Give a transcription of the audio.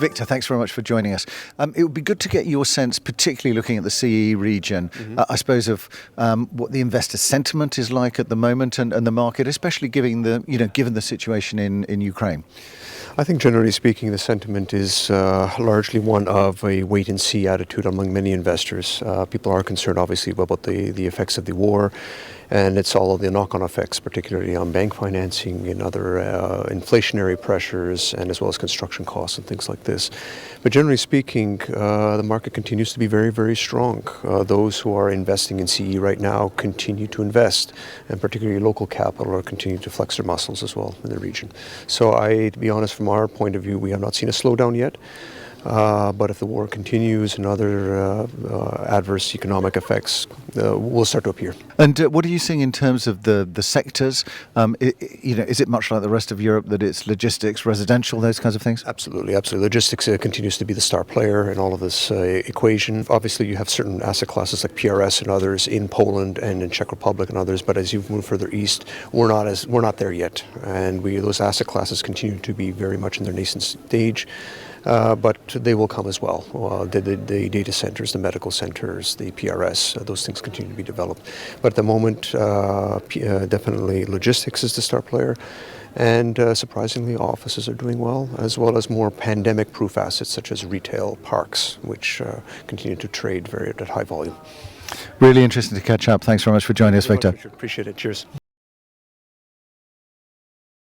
Victor, thanks very much for joining us. It would be good to get your sense, particularly looking at the CEE region, I suppose, of what the investor sentiment is like at the moment and the market, especially given the situation in Ukraine. I think generally speaking, the sentiment is largely one of a wait-and-see attitude among many investors. People are concerned, obviously, about the effects of the war, and it's all of the knock-on effects, particularly on bank financing and other inflationary pressures, and as well as construction costs and things like this. But generally speaking, the market continues to be very, very strong. Those who are investing in CE right now continue to invest, and particularly local capital are continuing to flex their muscles as well in the region. So to be honest, from our point of view, we have not seen a slowdown yet. But if the war continues and other adverse economic effects will start to appear. And what are you seeing in terms of the sectors? Is it much like the rest of Europe that it's logistics, residential, those kinds of things? Absolutely, absolutely. Logistics continues to be the star player in all of this equation. Obviously, you have certain asset classes like PRS and others in Poland and in Czech Republic and others. But as you move further east, we're not there yet, and those asset classes continue to be very much in their nascent stage. But they will come as well. The data centers, the medical centers, the PRS, those things continue to be developed. But at the moment, definitely logistics is the star player. And surprisingly, offices are doing well as more pandemic-proof assets such as retail parks, which continue to trade at high volume. Really interesting to catch up. Thanks very much for joining us, Victor. Appreciate it. Cheers.